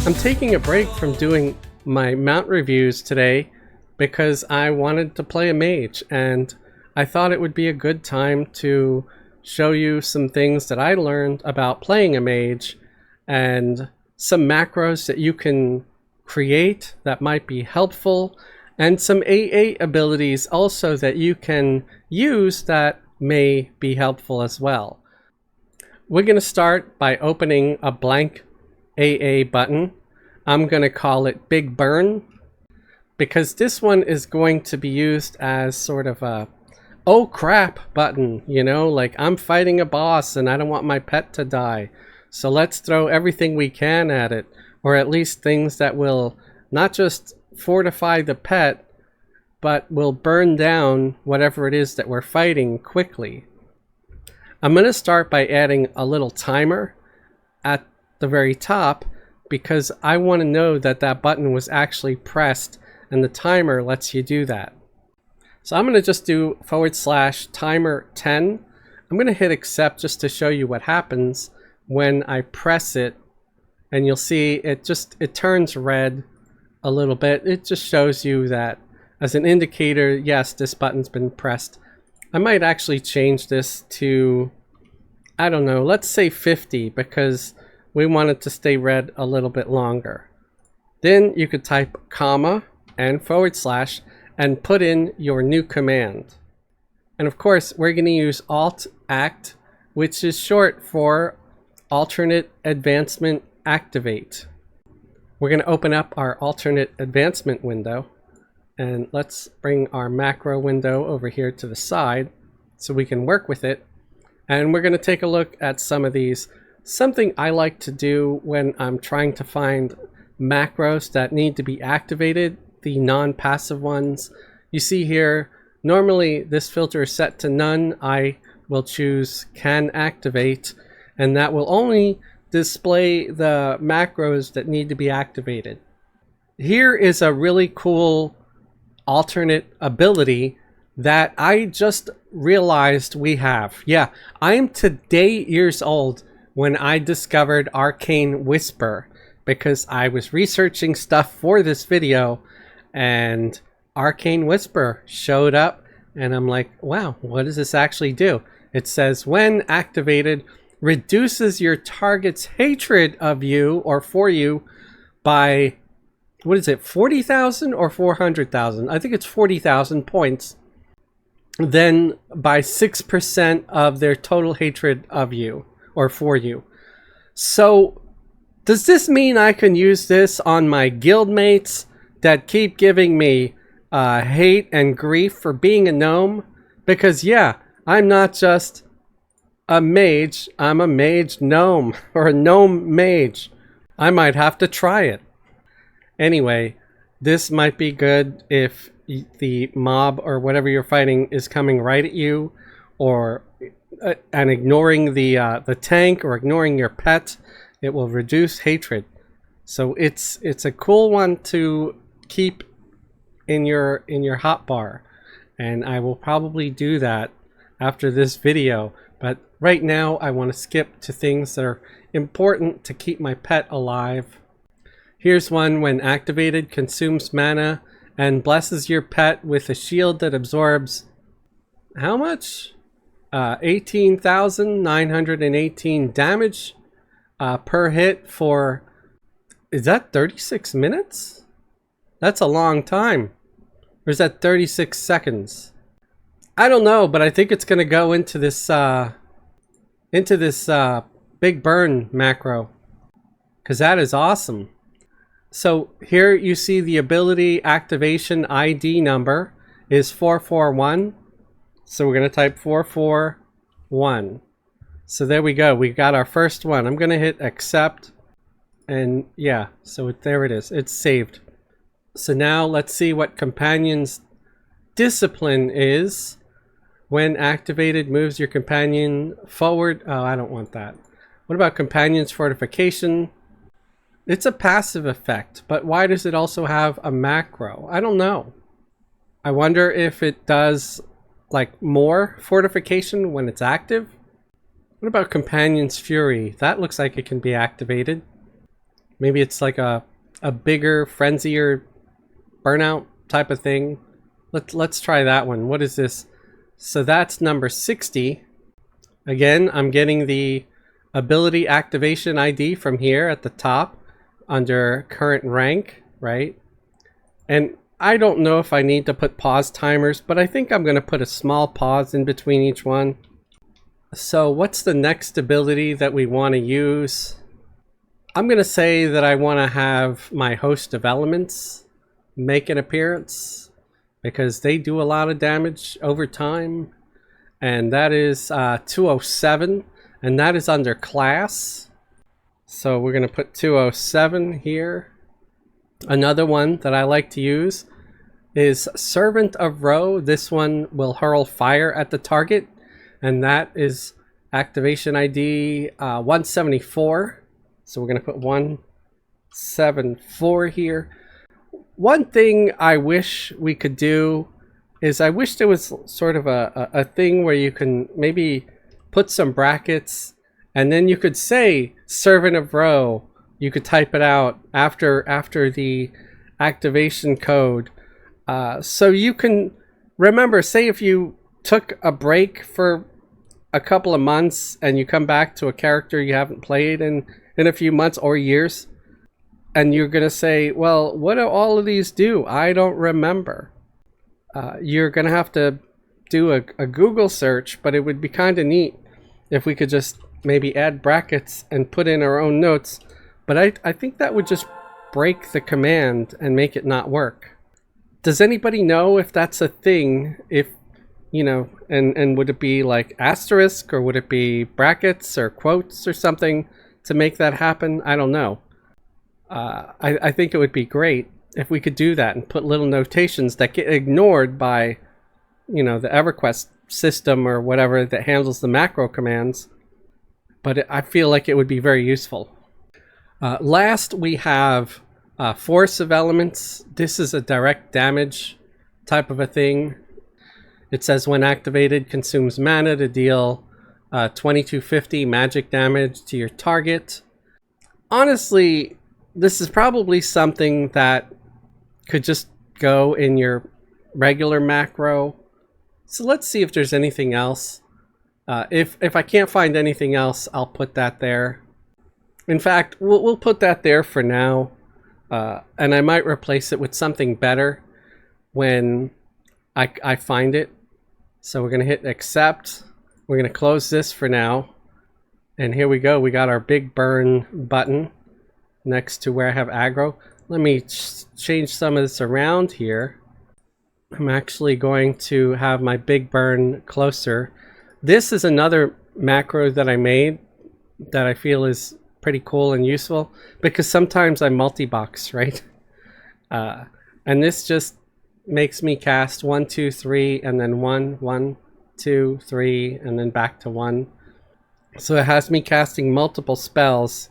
I'm taking a break from doing my mount reviews today because I wanted to play a mage, and I thought it would be a good time to show you some things that I learned about playing a mage and some macros that you can create that might be helpful, and some AA abilities also that you can use that may be helpful as well. We're going to start by opening a blank AA button. I'm going to call it Big Burn because this one is going to be used as sort of a oh crap button, you know, like I'm fighting a boss and I don't want my pet to die, so let's throw everything we can at it, or at least things that will not just fortify the pet but will burn down whatever it is that we're fighting quickly. I'm going to start by adding a little timer at the very top because I want to know that that button was actually pressed, and the timer lets you do that. So I'm going to just do /timer 10. I'm going to hit accept just to show you what happens when I press it, and you'll see it turns red a little bit. It just shows you that as an indicator, yes, this button's been pressed. I might actually change this to, I don't know, let's say 50 because we want it to stay red a little bit longer. Then you could type comma and / and put in your new command. And of course, we're going to use Alt-Act, which is short for Alternate Advancement Activate. We're going to open up our Alternate Advancement window, and let's bring our macro window over here to the side so we can work with it. And we're going to take a look at some of these. Something I like to do when I'm trying to find macros that need to be activated, the non-passive ones. You see here, normally this filter is set to none. I will choose can activate, and that will only display the macros that need to be activated. Here is a really cool alternate ability that I just realized we have. Yeah, I am today years old when I discovered Arcane Whisper because I was researching stuff for this video and Arcane Whisper showed up, and I'm like, wow, what does this actually do? It says when activated, reduces your target's hatred of you or for you by, what is it, 40,000 or 400,000? I think it's 40,000 points. Then by 6% of their total hatred of you or for you. So does this mean I can use this on my guildmates that keep giving me hate and grief for being a gnome? Because yeah, I'm not just a mage, I'm a mage gnome or a gnome mage. I might have to try it. Anyway, this might be good if the mob or whatever you're fighting is coming right at you, or and ignoring the tank or ignoring your pet. It will reduce hatred. So it's a cool one to keep in your hotbar, and I will probably do that after this video. But right now I want to skip to things that are important to keep my pet alive. Here's one: when activated, consumes mana and blesses your pet with a shield that absorbs how much? 18,918 damage per hit for, is that 36 minutes? That's a long time. Or is that 36 seconds? I don't know, but I think it's going to go into this Big Burn macro, because that is awesome. So here you see the ability activation ID number is 441. So we're going to type 441. So there we go. We got our first one. I'm going to hit accept. And yeah, so there it is. It's saved. So now let's see what Companion's Discipline is. When activated, moves your companion forward. Oh, I don't want that. What about Companion's Fortification? It's a passive effect, but why does it also have a macro? I don't know. I wonder if it does like more fortification when it's active. What about Companion's Fury? That looks like it can be activated. Maybe it's like a bigger, frenzier burnout type of thing. Let's try that one. What is this? So that's number 60. Again, I'm getting the ability activation ID from here at the top under current rank, right? And I don't know if I need to put pause timers, but I think I'm going to put a small pause in between each one. So what's the next ability that we want to use? I'm going to say that I want to have my host of elements make an appearance because they do a lot of damage over time. And that is 207, and that is under class. So we're going to put 207 here. Another one that I like to use is Servant of Ro. This one will hurl fire at the target, and that is activation ID 174. So we're going to put 174 here. One thing I wish we could do is I wish there was sort of a thing where you can maybe put some brackets and then you could say Servant of Ro. You could type it out after the activation code. So you can remember, say if you took a break for a couple of months and you come back to a character you haven't played in a few months or years, and you're going to say, well, what do all of these do? I don't remember. You're going to have to do a Google search, but it would be kind of neat if we could just maybe add brackets and put in our own notes. But I think that would just break the command and make it not work. Does anybody know if that's a thing? If, you know, and would it be like asterisk, or would it be brackets or quotes or something to make that happen? I don't know. I think it would be great if we could do that and put little notations that get ignored by, you know, the EverQuest system or whatever that handles the macro commands. But I feel like it would be very useful. Last, we have Force of Elements. This is a direct damage type of a thing. It says when activated, consumes mana to deal 2250 magic damage to your target. Honestly, this is probably something that could just go in your regular macro. So let's see if there's anything else. If I can't find anything else, I'll put that there. In fact, we'll put that there for now. And I might replace it with something better when I find it. So we're going to hit accept. We're going to close this for now. And here we go. We got our big burn button next to where I have aggro. Let me change some of this around here. I'm actually going to have my big burn closer. This is another macro that I made that I feel is pretty cool and useful because sometimes I multi-box, right? And this just makes me cast 1, 2, 3, and then 1, 1, 2, 3, and then back to 1. So it has me casting multiple spells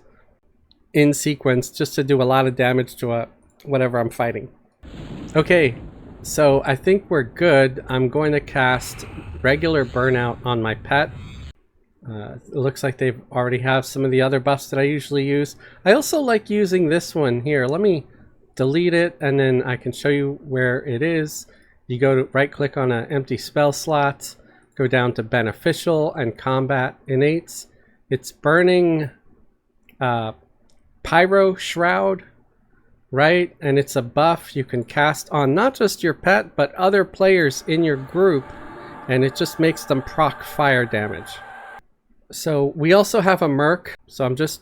in sequence just to do a lot of damage to whatever I'm fighting. Okay, so I think we're good. I'm going to cast regular burnout on my pet. It looks like they already have some of the other buffs that I usually use. I also like using this one here. Let me delete it and then I can show you where it is. You go to right click on an empty spell slot, go down to beneficial and combat innates. It's burning Pyro Shroud, right? And it's a buff you can cast on not just your pet but other players in your group, and it just makes them proc fire damage. So we also have a merc, so I'm just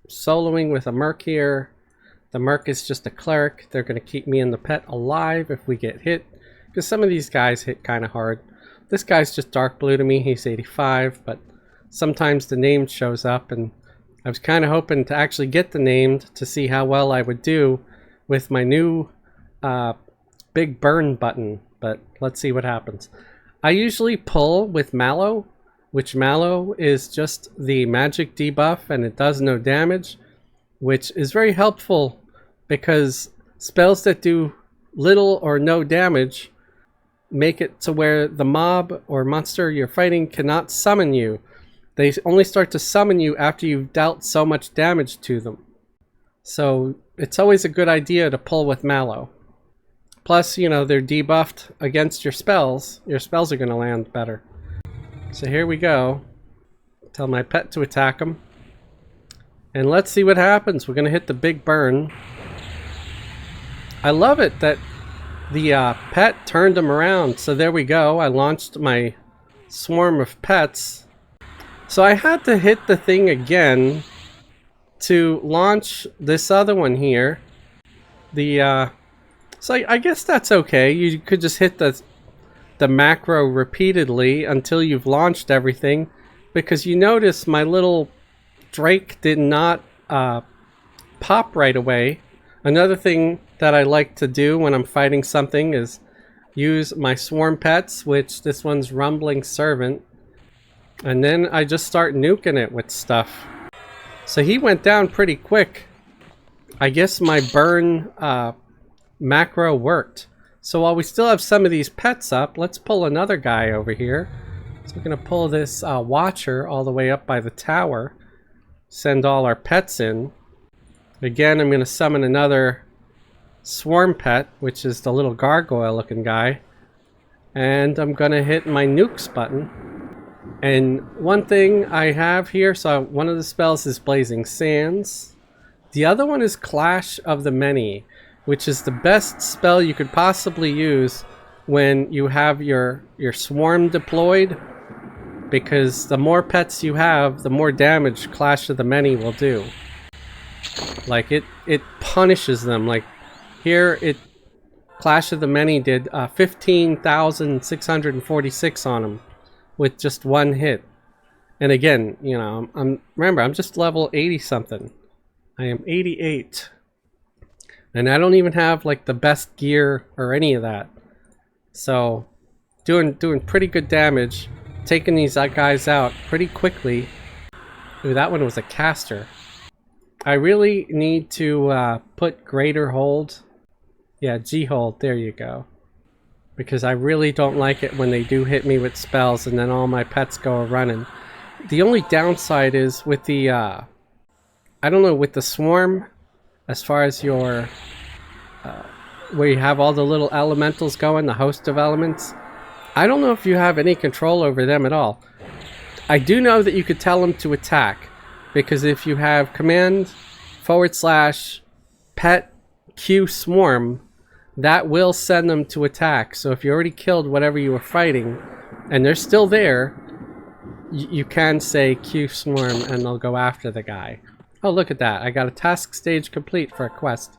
soloing with a merc here. The merc is just a cleric. They're going to keep me and the pet alive if we get hit, because some of these guys hit kind of hard. This guy's just dark blue to me. He's 85, but sometimes the name shows up, and I was kind of hoping to actually get the named to see how well I would do with my new big burn button, but let's see what happens. I usually pull with Mallow, which Mallow is just the magic debuff and it does no damage, which is very helpful because spells that do little or no damage make it to where the mob or monster you're fighting cannot summon you. They only start to summon you after you've dealt so much damage to them. So it's always a good idea to pull with Mallow. Plus, you know, they're debuffed against your spells. Your spells are going to land better. So here we go. Tell my pet to attack him. And let's see what happens. We're going to hit the big burn. I love it that the pet turned him around. So there we go. I launched my swarm of pets. So I had to hit the thing again to launch this other one here. So I guess that's okay. You could just hit the macro repeatedly until you've launched everything, because you notice my little Drake did not pop right away. Another thing that I like to do when I'm fighting something is use my swarm pets, which this one's Rumbling Servant, and then I just start nuking it with stuff. So he went down pretty quick. I guess my burn macro worked. So while we still have some of these pets up, let's pull another guy over here. So we're going to pull this Watcher all the way up by the tower. Send all our pets in. Again, I'm going to summon another swarm pet, which is the little gargoyle looking guy. And I'm going to hit my nukes button. And one thing I have here, so one of the spells is Blazing Sands. The other one is Clash of the Many, which is the best spell you could possibly use when you have your swarm deployed, because the more pets you have, the more damage Clash of the Many will do. Like it punishes them. Like here, Clash of the Many did 15,646 on them with just one hit. And again, you know, remember, I'm just level 80 something. I am 88. And I don't even have like the best gear or any of that. So doing pretty good damage, taking these guys out pretty quickly. Ooh, that one was a caster. I really need to put greater hold. Yeah, G hold, there you go. Because I really don't like it when they do hit me with spells and then all my pets go running. The only downside is with the I don't know, with the swarm, as far as your where you have all the little elementals going, the host of elements, I don't know if you have any control over them at all. I do know that you could tell them to attack, because if you have command / pet Q swarm, that will send them to attack. So if you already killed whatever you were fighting and they're still there, you can say Q swarm and they'll go after the guy. Oh, look at that. I got a task stage complete for a quest.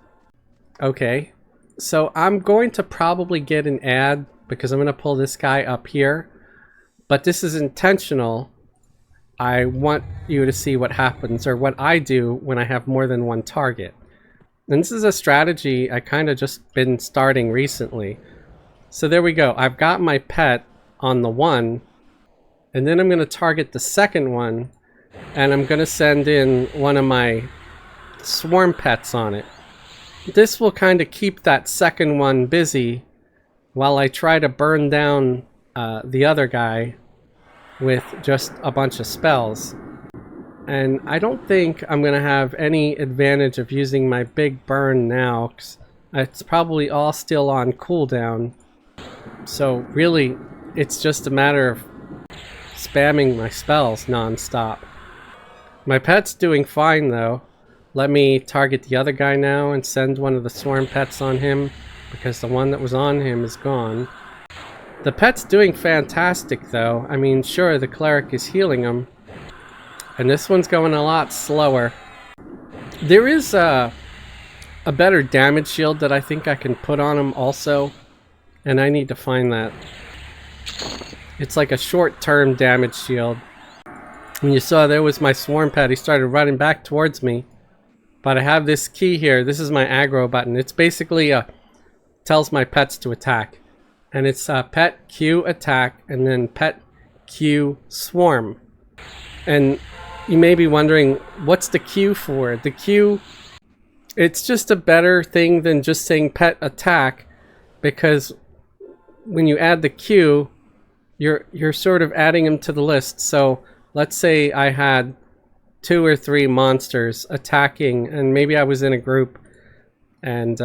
Okay, so I'm going to probably get an ad because I'm going to pull this guy up here. But this is intentional. I want you to see what happens, or what I do when I have more than one target. And this is a strategy I kind of just been starting recently. So there we go. I've got my pet on the one, and then I'm going to target the second one, and I'm going to send in one of my swarm pets on it. This will kind of keep that second one busy while I try to burn down the other guy with just a bunch of spells. And I don't think I'm going to have any advantage of using my big burn now, 'cause it's probably all still on cooldown. So really, it's just a matter of spamming my spells non-stop. My pet's doing fine though. Let me target the other guy now and send one of the swarm pets on him, because the one that was on him is gone. The pet's doing fantastic though. I mean, sure, the cleric is healing him, and this one's going a lot slower. There is a better damage shield that I think I can put on him also, and I need to find that. It's like a short-term damage shield. When you saw there was my swarm pet, he started running back towards me. But I have this key here. This is my aggro button. It's basically tells my pets to attack. And it's pet Q attack and then pet Q swarm. And you may be wondering, what's the Q for? The Q, it's just a better thing than just saying pet attack, because when you add the Q, you're sort of adding them to the list. So let's say I had 2 or 3 monsters attacking, and maybe I was in a group, and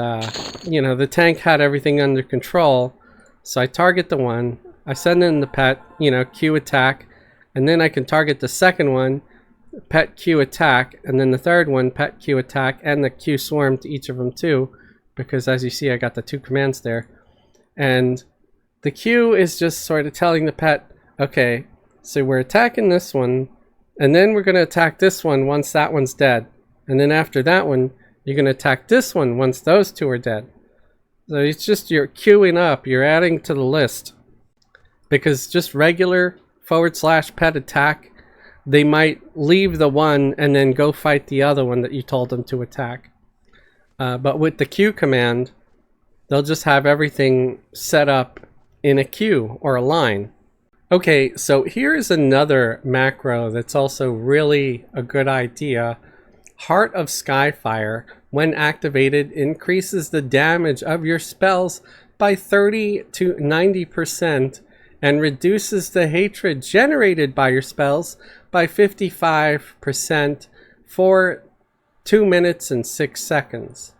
you know, the tank had everything under control. So I target the one, I send in the pet, you know, Q attack, and then I can target the second one, pet Q attack, and then the third one, pet Q attack, and the Q swarm to each of them too, because as you see, I got the 2 commands there. And the Q is just sort of telling the pet, okay, so we're attacking this one, and then we're going to attack this one once that one's dead. And then after that one, you're going to attack this one once those 2 are dead. So it's just, you're queuing up, you're adding to the list. Because just regular / pet attack, they might leave the one and then go fight the other one that you told them to attack. But with the Q command, they'll just have everything set up in a queue or a line. Okay, so here's another macro that's also really a good idea. Heart of Skyfire, when activated, increases the damage of your spells by 30 to 90% and reduces the hatred generated by your spells by 55% for 2 minutes and 6 seconds.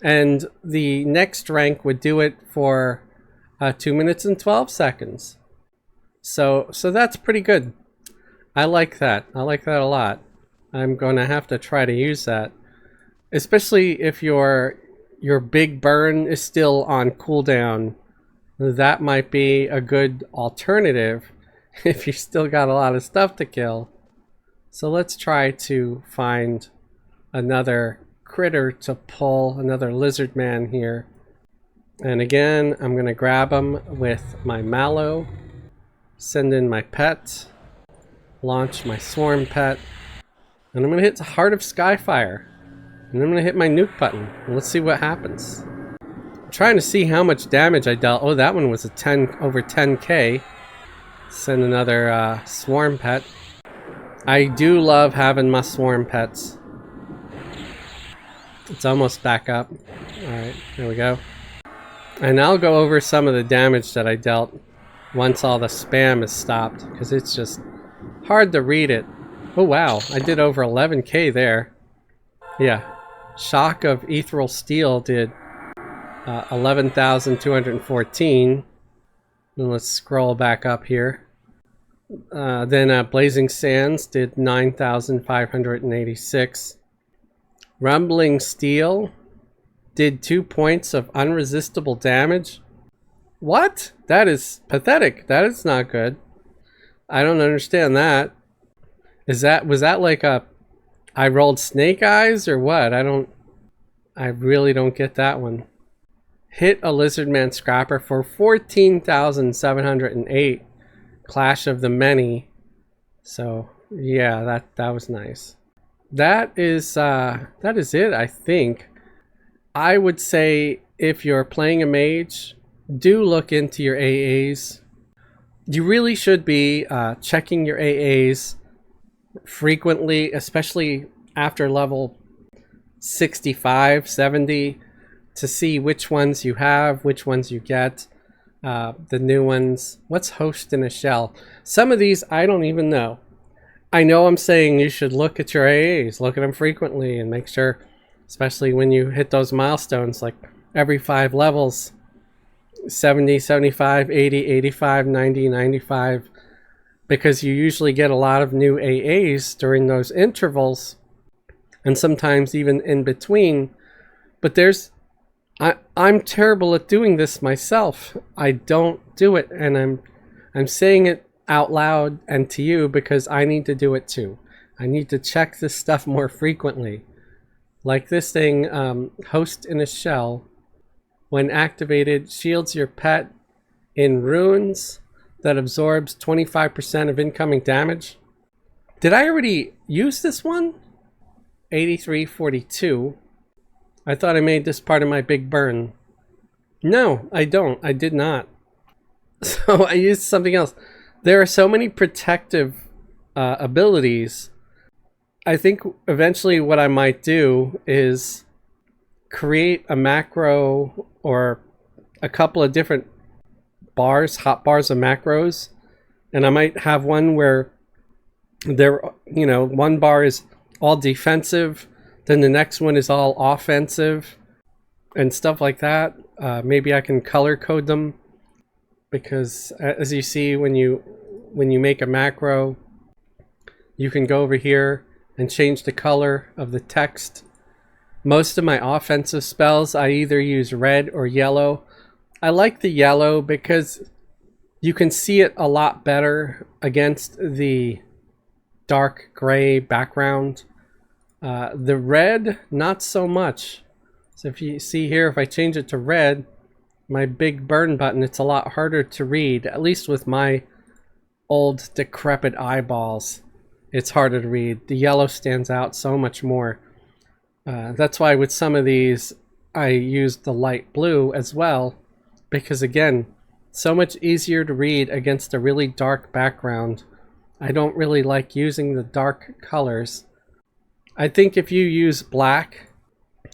And the next rank would do it for 2 minutes and 12 seconds. So that's pretty good. I like that. I like that a lot. I'm going to have to try to use that. Especially if your big burn is still on cooldown. That might be a good alternative if you still got a lot of stuff to kill. So let's try to find another critter to pull, another lizard man here. And again, I'm going to grab him with my mallow. Send in my pet, launch my swarm pet, and I'm going to hit the Heart of Skyfire. And I'm going to hit my nuke button. And let's see what happens. I'm trying to see how much damage I dealt. Oh, that one was a over 10k. Send another swarm pet. I do love having my swarm pets. It's almost back up. Alright, there we go. And I'll go over some of the damage that I dealt once all the spam is stopped, because it's just hard to read it. Oh wow, I did over 11k there. Yeah, Shock of Ethereal Steel did 11,214. And let's scroll back up here. Then Blazing Sands did 9,586. Rumbling Steel did 2 points of unresistible damage. What? That is pathetic. That is not good. I don't understand that. Was that like I rolled snake eyes or what? I really don't get that one. Hit a Lizardman Scrapper for 14,708. Clash of the Many. So yeah, that was nice. That is it, I think. I would say if you're playing a mage, do look into your AAs. You really should be checking your AAs frequently, especially after level 65, 70, to see which ones you have, which ones you get, the new ones. What's Host in a Shell? Some of these I don't even know. I know I'm saying you should look at your AAs, look at them frequently and make sure, especially when you hit those milestones, like every 5 levels, 70, 75, 80, 85, 90, 95, because you usually get a lot of new AAs during those intervals, and sometimes even in between. But I'm terrible at doing this myself. I don't do it, and I'm saying it out loud and to you because I need to do it too. I need to check this stuff more frequently. Like this thing, Host in a Shell, when activated, shields your pet in runes that absorbs 25% of incoming damage. Did I already use this one? 8342. I thought I made this part of my big burn. No, I don't. I did not. So I used something else. There are so many protective abilities. I think eventually what I might do is create a macro or a couple of different bars, hot bars of macros, and I might have one where they're you know, one bar is all defensive, then the next one is all offensive and stuff like that. Maybe I can color code them, because as you see, when you make a macro, you can go over here and change the color of the text. Most of my offensive spells, I either use red or yellow. I like the yellow because you can see it a lot better against the dark gray background. The red, not so much. So if you see here, if I change it to red, my big burn button, it's a lot harder to read, at least with my old decrepit eyeballs. It's harder to read. The yellow stands out so much more. That's why with some of these, I used the light blue as well, because again, so much easier to read against a really dark background. I don't really like using the dark colors. I think if you use black,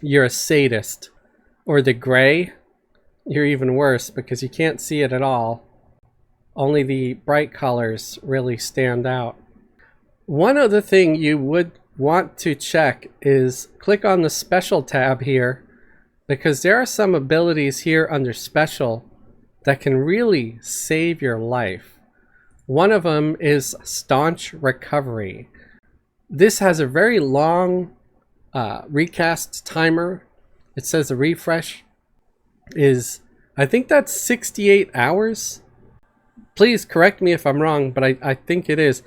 you're a sadist. Or the gray, you're even worse because you can't see it at all. Only the bright colors really stand out. One other thing you would want to check is click on the special tab here, because there are some abilities here under special that can really save your life. One of them is staunch recovery. This has a very long recast timer. It says the refresh is, I think that's 68 hours. Please correct me if I'm wrong, but I think it is.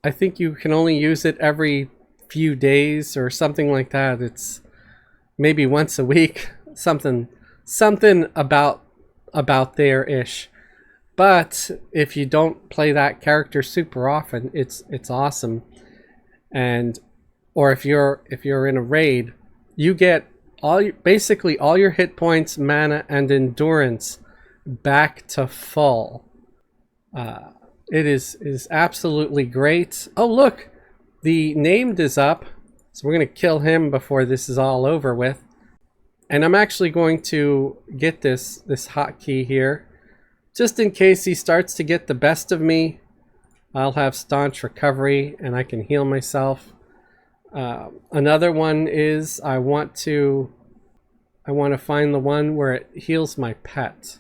I think you can only use it every few days or something like that. It's maybe once a week, something about there-ish. But if you don't play that character super often, it's awesome. And or if you're in a raid, you get basically all your hit points, mana, and endurance back to full. It is absolutely great. Oh look, the named is up, so we're gonna kill him before this is all over with. And I'm actually going to get this hotkey here, just in case he starts to get the best of me. I'll have staunch recovery and I can heal myself. Another one is I want to find the one where it heals my pet.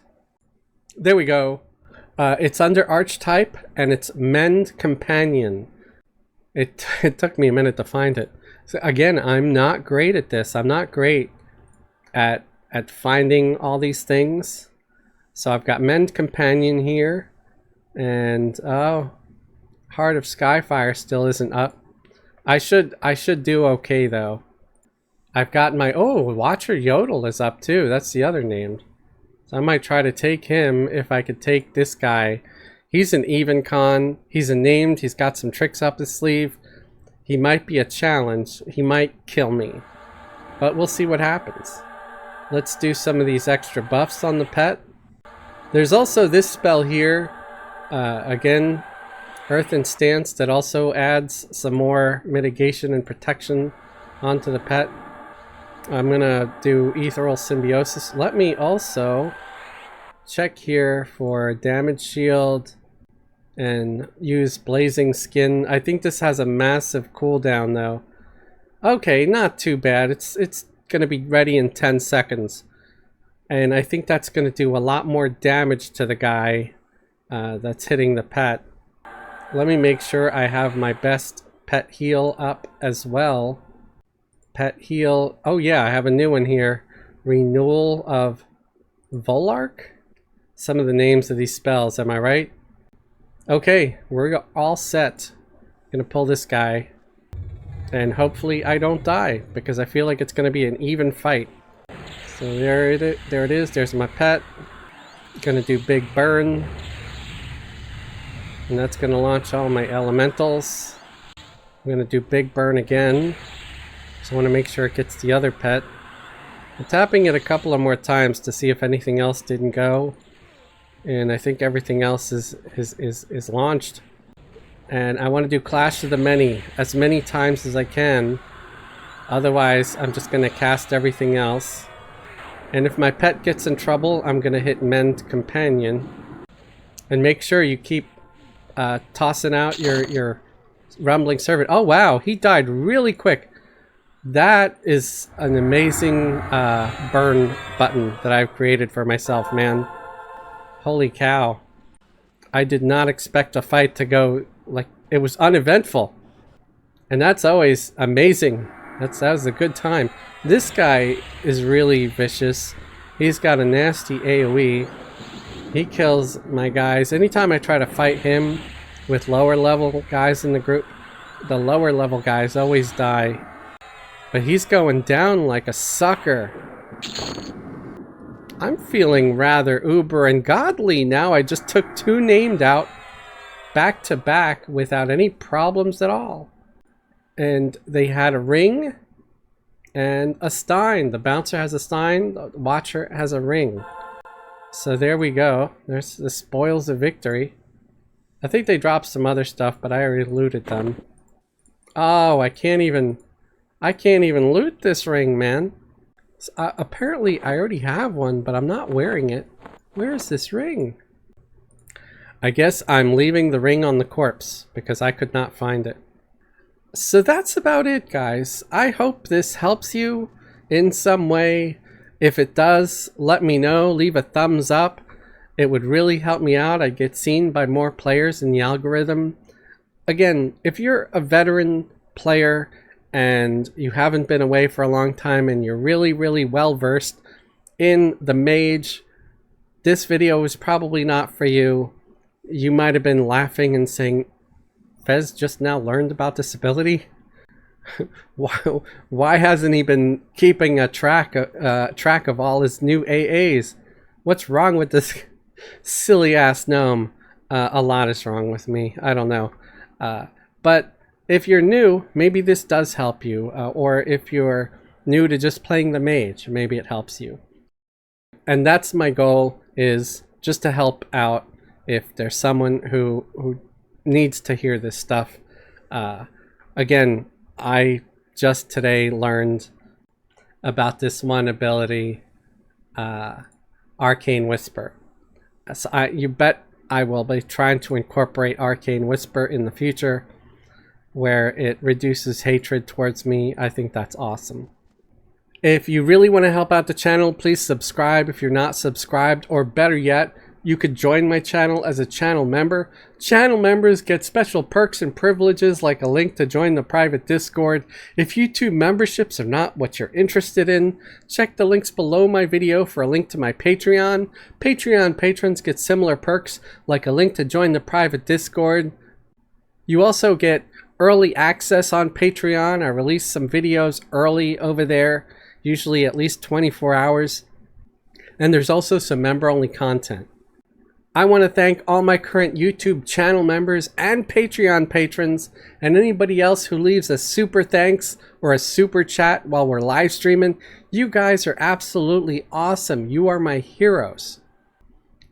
There we go. It's under archetype and it's Mend Companion. It took me a minute to find it. So again, I'm not great at this. I'm not great at finding all these things. So I've got Mend Companion here, and oh, Heart of Skyfire still isn't up. I should do okay though. I've got my Watcher Yodel is up too. That's the other name. So I might try to take him if I could take this guy. He's an even con. He's a named. He's got some tricks up his sleeve. He might be a challenge. He might kill me, but we'll see what happens. Let's do some of these extra buffs on the pet. There's also this spell here, again, Earth and Stance, that also adds some more mitigation and protection onto the pet. I'm gonna do Ethereal Symbiosis. Let me also check here for damage shield and use Blazing Skin. I think this has a massive cooldown though. Okay, not too bad. It's gonna be ready in 10 seconds. And I think that's gonna do a lot more damage to the guy that's hitting the pet. Let me make sure I have my best pet heal up as well. Pet heal. Oh yeah, I have a new one here. Renewal of Volark? Some of the names of these spells, am I right? Okay, we're all set. Gonna pull this guy. And hopefully I don't die, because I feel like it's gonna be an even fight. So there it is. There's my pet. Gonna do big burn. And that's gonna launch all my elementals. I'm gonna do big burn again. So I want to make sure it gets the other pet. I'm tapping it a couple of more times to see if anything else didn't go. And I think everything else is launched. And I want to do Clash of the Many as many times as I can. Otherwise, I'm just going to cast everything else. And if my pet gets in trouble, I'm going to hit Mend Companion. And make sure you keep tossing out your Rumbling Servant. Oh wow, he died really quick. That is an amazing burn button that I've created for myself, man. Holy cow. I did not expect a fight to go like it was uneventful. And that's always amazing. That was a good time. This guy is really vicious. He's got a nasty AoE. He kills my guys. Anytime I try to fight him with lower level guys in the group, the lower level guys always die. But he's going down like a sucker. I'm feeling rather uber and godly now. I just took 2 named out back to back without any problems at all. And they had a ring and a stein. The bouncer has a stein, the watcher has a ring. So there we go. There's the spoils of victory. I think they dropped some other stuff, but I already looted them. Oh, I can't even loot this ring, man. Apparently I already have one, but I'm not wearing it. Where is this ring? I guess I'm leaving the ring on the corpse because I could not find it. So that's about it, guys. I hope this helps you in some way. If it does, let me know. Leave a thumbs up. It would really help me out. I'd get seen by more players in the algorithm. Again, if you're a veteran player and you haven't been away for a long time and you're really, really well versed in the Mage, this video is probably not for you. You might have been laughing and saying, Fez just now learned about this ability? Why hasn't he been keeping a track of all his new AAs? What's wrong with this silly ass gnome? A lot is wrong with me. I don't know. But if you're new, maybe this does help you. Or if you're new to just playing the Mage, maybe it helps you. And that's my goal, is just to help out if there's someone who needs to hear this stuff. Again, I just today learned about this one ability, Arcane Whisper. So you bet I will be trying to incorporate Arcane Whisper in the future, where it reduces hatred towards me. I think that's awesome. If you really want to help out the channel, please subscribe if you're not subscribed, or better yet, you could join my channel as a channel member. Channel members get special perks and privileges like a link to join the private Discord. If YouTube memberships are not what you're interested in, check the links below my video for a link to my Patreon. Patreon patrons get similar perks like a link to join the private Discord. You also get early access on Patreon. I release some videos early over there, usually at least 24 hours. And there's also some member-only content. I want to thank all my current YouTube channel members and Patreon patrons, and anybody else who leaves a super thanks or a super chat while we're live streaming. You guys are absolutely awesome. You are my heroes.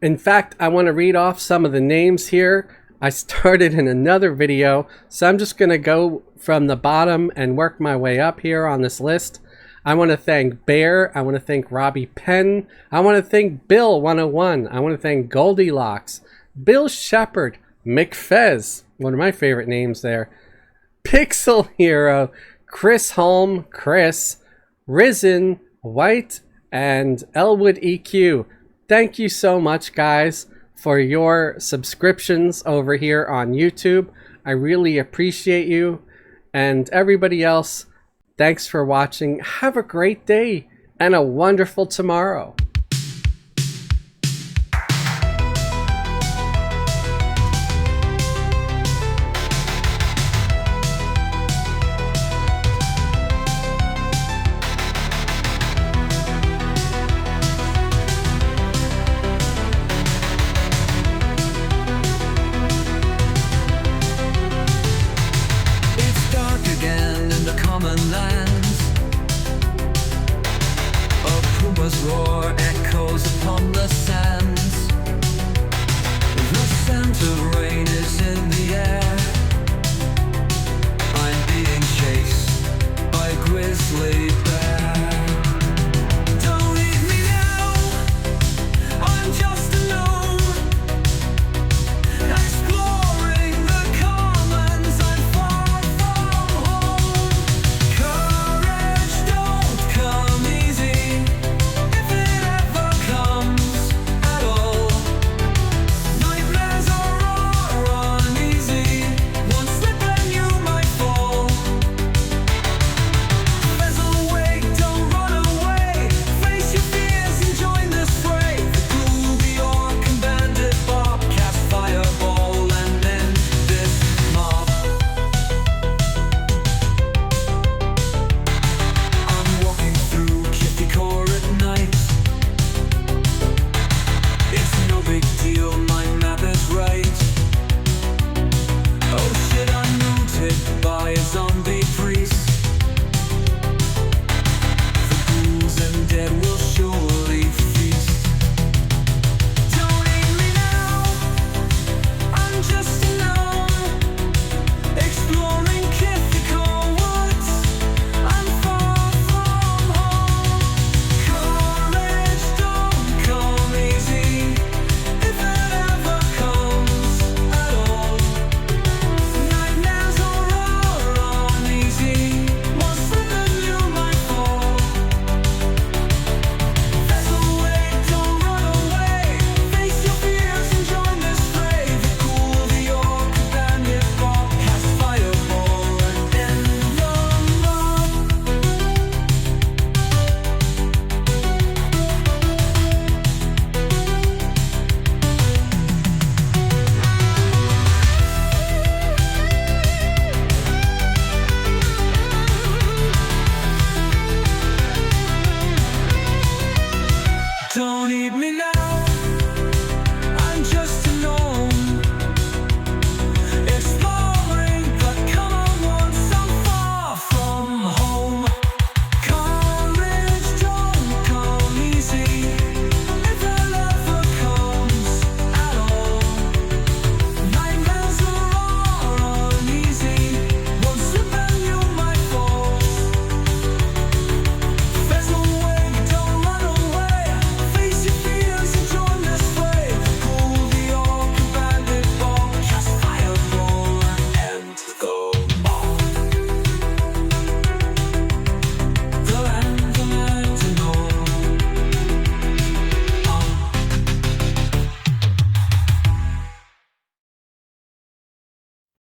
In fact, I want to read off some of the names here. I started in another video, so I'm just going to go from the bottom and work my way up here on this list. I want to thank Bear. I want to thank Robbie Penn. I want to thank Bill101. I want to thank Goldilocks, Bill Shepherd, McFez, one of my favorite names there, Pixel Hero, Chris Holm, Chris, Risen, White, and Elwood EQ. Thank you so much, guys, for your subscriptions over here on YouTube. I really appreciate you. And everybody else, thanks for watching. Have a great day and a wonderful tomorrow. It's dark again in the common lands of Puma's roar a zombie